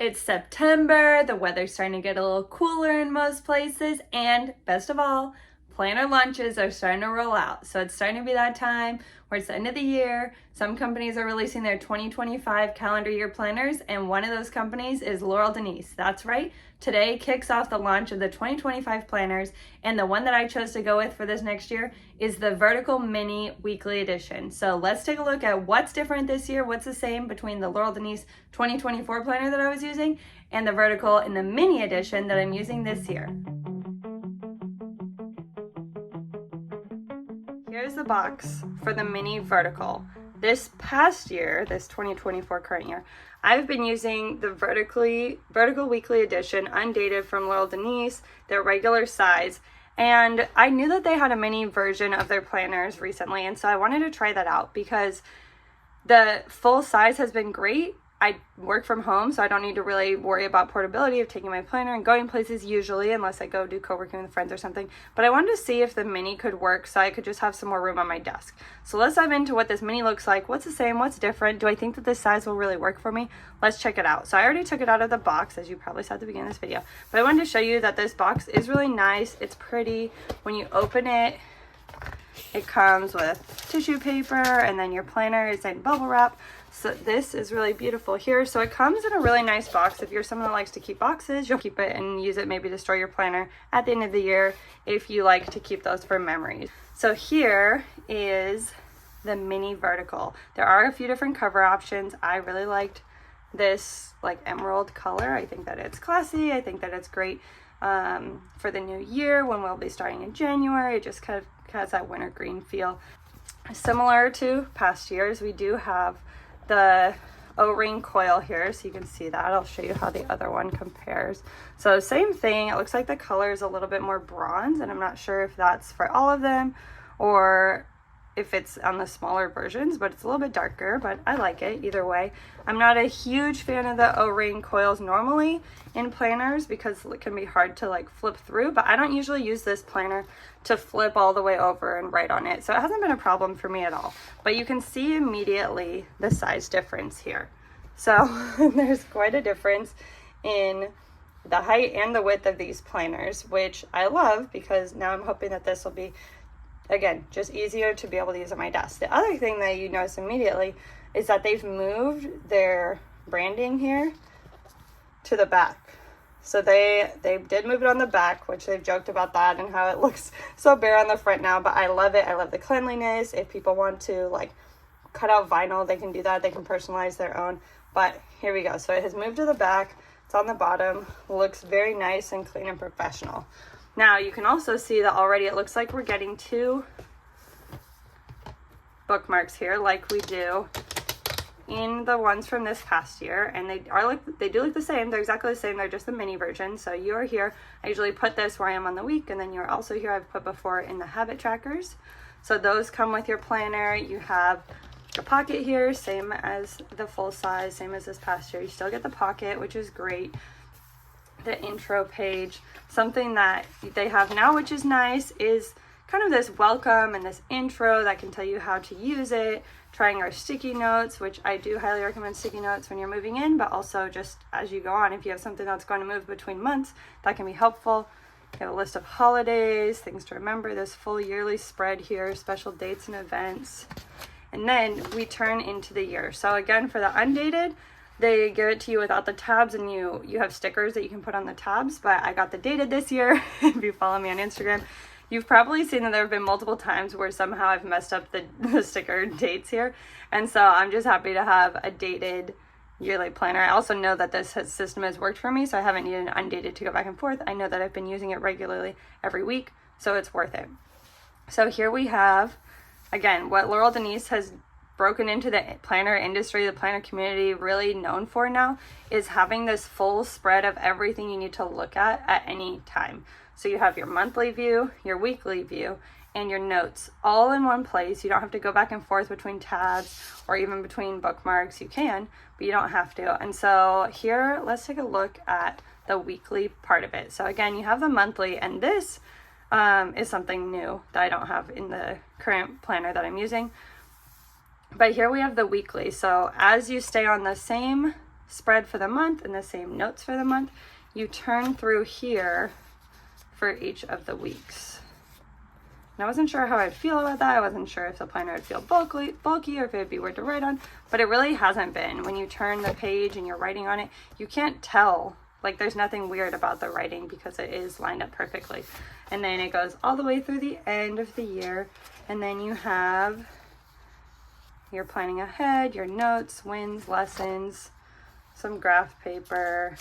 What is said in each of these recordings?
It's September, the weather's starting to get a little cooler in most places, and best of all, planner lunches are starting to roll out. So it's starting to be that time where it's the end of the year. Some companies are releasing their 2025 calendar year planners, and one of those companies is Laurel Denise. That's right. Today kicks off the launch of the 2025 planners, and the one that I chose to go with for this next year is the Vertical Mini Weekly Edition. So let's take a look at what's different this year, what's the same between the Laurel Denise 2024 planner that I was using and the Vertical in the Mini Edition that I'm using this year. Here's the box for the Mini Vertical. This past year, this 2024 current year, I've been using the Vertical Weekly Edition, undated from Laurel Denise, their regular size. And I knew that they had a mini version of their planners recently, and so I wanted to try that out because the full size has been great. I work from home, so I don't need to really worry about portability of taking my planner and going places usually, unless I go do co-working with friends or something. But I wanted to see if the mini could work so I could just have some more room on my desk. So let's dive into what this mini looks like. What's the same? What's different? Do I think that this size will really work for me? Let's check it out. So I already took it out of the box, as you probably saw at the beginning of this video. But I wanted to show you that this box is really nice. It's pretty. When you open it, it comes with tissue paper, and then your planner is in bubble wrap. So this is really beautiful here. So it comes in a really nice box. If you're someone that likes to keep boxes, you'll keep it and use it maybe to store your planner at the end of the year if you like to keep those for memories. So here is the Mini Vertical. There are a few different cover options. I really liked this like emerald color. I think that it's classy. I think that it's great for the new year when we'll be starting in January. It just kind of has that winter green feel. Similar to past years, we do have the O-ring coil here, so you can see that. I'll show you how the other one compares. So same thing, it looks like the color is a little bit more bronze, and I'm not sure if that's for all of them or if it's on the smaller versions, but it's a little bit darker, but I like it either way. I'm not a huge fan of the O-ring coils normally in planners because it can be hard to like flip through, but I don't usually use this planner to flip all the way over and write on it, so it hasn't been a problem for me at all. But you can see immediately the size difference here. So there's quite a difference in the height and the width of these planners, which I love because now I'm hoping that this will be, again, just easier to be able to use at my desk. The other thing that you notice immediately is that they've moved their branding here to the back. So they did move it on the back, which they've joked about that and how it looks so bare on the front now, but I love it. I love the cleanliness. If people want to like cut out vinyl, they can do that. They can personalize their own. But here we go. So it has moved to the back. It's on the bottom. Looks very nice and clean and professional. Now you can also see that already it looks like we're getting two bookmarks here like we do in the ones from this past year, and they do look the same. They're exactly the same. They're just the mini version. So you're here. I usually put this where I am on the week, and then you're also here. I've put before in the habit trackers. So those come with your planner. You have a pocket here, same as the full size, same as this past year. You still get the pocket, which is great. The intro page, something that they have now, which is nice, is kind of this welcome and this intro that can tell you how to use it. Trying our sticky notes, which I do highly recommend sticky notes when you're moving in, but also just as you go on, if you have something that's going to move between months, that can be helpful. You have a list of holidays, things to remember, this full yearly spread here, special dates and events. And then we turn into the year. So again, for the undated, they give it to you without the tabs, and you have stickers that you can put on the tabs, but I got the dated this year. If you follow me on Instagram, you've probably seen that there have been multiple times where somehow I've messed up the sticker dates here. And so I'm just happy to have a dated yearly planner. I also know that this system has worked for me, so I haven't needed an undated to go back and forth. I know that I've been using it regularly every week, so it's worth it. So here we have, again, what Laurel Denise has broken into the planner industry, the planner community, really known for now, is having this full spread of everything you need to look at any time. So you have your monthly view, your weekly view, and your notes all in one place. You don't have to go back and forth between tabs or even between bookmarks. You can, but you don't have to. And so here, let's take a look at the weekly part of it. So again, you have the monthly, and this is something new that I don't have in the current planner that I'm using. But here we have the weekly. So as you stay on the same spread for the month and the same notes for the month. You turn through here for each of the weeks. And I wasn't sure how I'd feel about that. I wasn't sure if the planner would feel bulky or if it'd be weird to write on, but it really hasn't been. When you turn the page and you're writing on it, you can't tell. Like, there's nothing weird about the writing because it is lined up perfectly. And then it goes all the way through the end of the year. And then you have your planning ahead, your notes, wins, lessons, some graph paper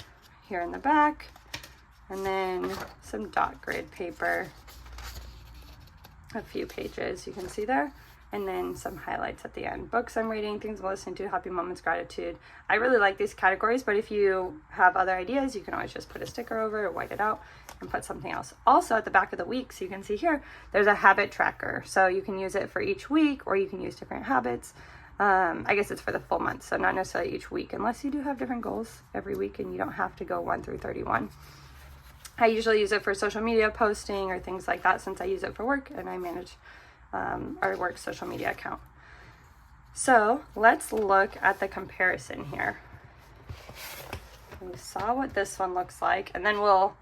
here in the back, and then some dot grid paper, a few pages you can see there, and then some highlights at the end. Books I'm reading, things I'm listening to, happy moments, gratitude. I really like these categories, but if you have other ideas, you can always just put a sticker over or white it out and put something else. Also at the back of the week, so you can see here, there's a habit tracker. So you can use it for each week, or you can use different habits. I guess it's for the full month, so not necessarily each week, unless you do have different goals every week and you don't have to go 1 through 31. I usually use it for social media posting or things like that, since I use it for work and I manage our work social media account. So let's look at the comparison here. We saw what this one looks like, and then we'll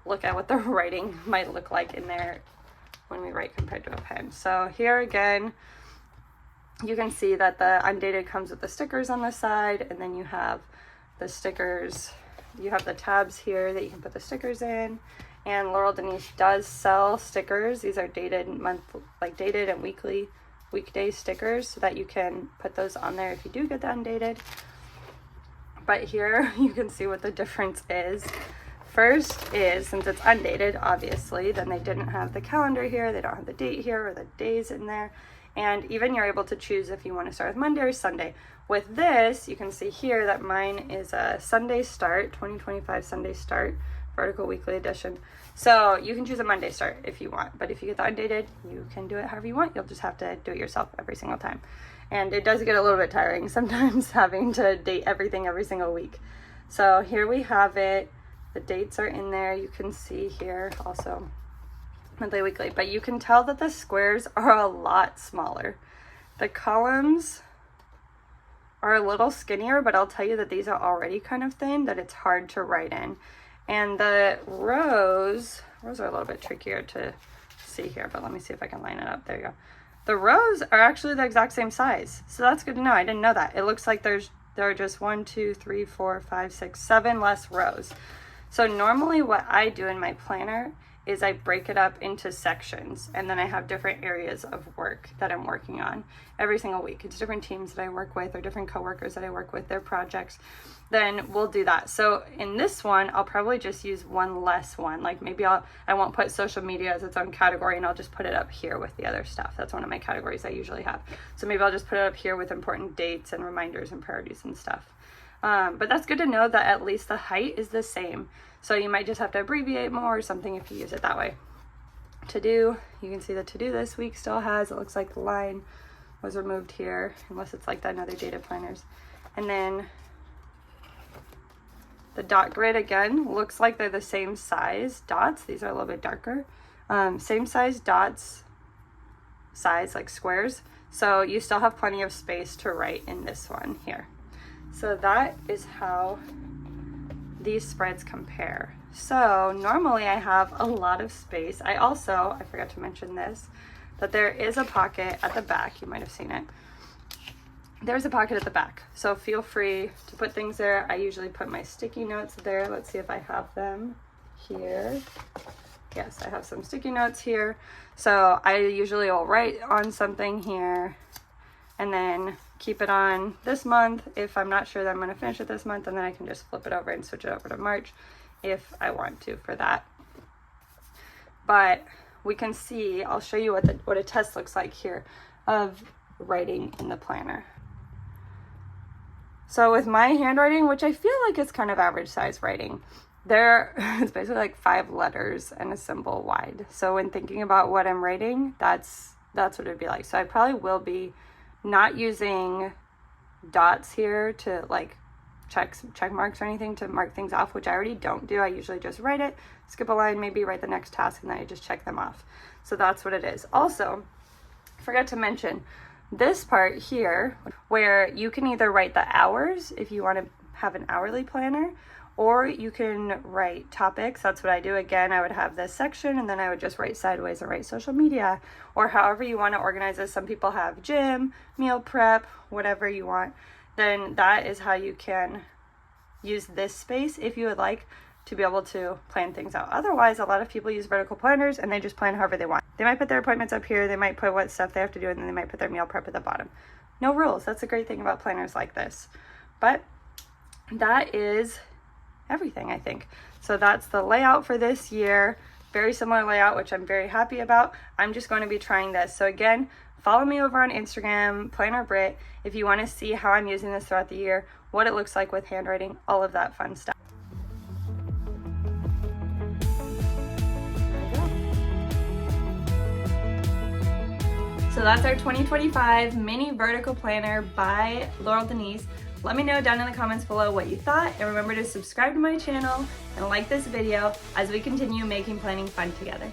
look at what the writing might look like in there when we write compared to a pen. So here again, you can see that the undated comes with the stickers on the side, and then you have the stickers, you have the tabs here that you can put the stickers in. And Laurel Denise does sell stickers. These are dated dated and weekday stickers, so that you can put those on there if you do get the undated. But here you can see what the difference is. First is, since it's undated, obviously, then they didn't have the calendar here, they don't have the date here or the days in there. And even you're able to choose if you want to start with Monday or Sunday. With this, you can see here that mine is a Sunday start, 2025 Sunday start, vertical weekly edition. So you can choose a Monday start if you want, but if you get the undated, you can do it however you want. You'll just have to do it yourself every single time. And it does get a little bit tiring sometimes having to date everything every single week. So here we have it. The dates are in there. You can see here also monthly, weekly, but you can tell that the squares are a lot smaller. The columns are a little skinnier, but I'll tell you that these are already kind of thin, that it's hard to write in. And the rows are a little bit trickier to see here, but let me see if I can line it up. There you go. The rows are actually the exact same size, so that's good to know. I didn't know that. It looks like there are just 1, 2, 3, 4, 5, 6, 7 less rows. So normally what I do in my planner is I break it up into sections, and then I have different areas of work that I'm working on every single week. It's different teams that I work with or different coworkers that I work with, their projects. Then we'll do that. So in this one, I'll probably just use one less one. Like maybe I won't put social media as its own category, and I'll just put it up here with the other stuff. That's one of my categories I usually have. So maybe I'll just put it up here with important dates and reminders and priorities and stuff. But that's good to know that at least the height is the same. So you might just have to abbreviate more or something if you use it that way. To do, you can see the to do this week still has, it looks like the line was removed here, unless it's like that in other data planners. And then the dot grid again, looks like they're the same size dots. These are a little bit darker. Same size dots, size like squares. So you still have plenty of space to write in this one here. So that is how these spreads compare. So normally I have a lot of space. I forgot to mention this, that there is a pocket at the back. You might have seen it. There's a pocket at the back, so feel free to put things there. I usually put my sticky notes there. Let's see if I have them here. Yes, I have some sticky notes here. So I usually will write on something here and then keep it on this month if I'm not sure that I'm going to finish it this month, and then I can just flip it over and switch it over to March if I want to for that. But we can see, I'll show you what a test looks like here of writing in the planner. So with my handwriting, which I feel like is kind of average size writing, there is basically like 5 letters and a symbol wide. So when thinking about what I'm writing, that's what it'd be like. So I probably will be not using dots here to like check marks or anything to mark things off, which I already don't do. I usually just write it, skip a line, maybe write the next task, and then I just check them off. So that's what it is. Also, I forgot to mention this part here where you can either write the hours if you want to have an hourly planner, or you can write topics. That's what I do. Again, I would have this section and then I would just write sideways and write social media, or however you want to organize this. Some people have gym, meal prep, whatever you want. Then that is how you can use this space if you would like to be able to plan things out. Otherwise, a lot of people use vertical planners and they just plan however they want. They might put their appointments up here, they might put what stuff they have to do, and then they might put their meal prep at the bottom. No rules. That's a great thing about planners like this. But that is everything, I think. So that's the layout for this year. Very similar layout, which I'm very happy about. I'm just going to be trying this. So again, follow me over on Instagram, Planner Brit, if you want to see how I'm using this throughout the year, what it looks like with handwriting, all of that fun stuff. So that's our 2025 mini vertical planner by Laurel Denise. Let me know down in the comments below what you thought, and remember to subscribe to my channel and like this video as we continue making planning fun together.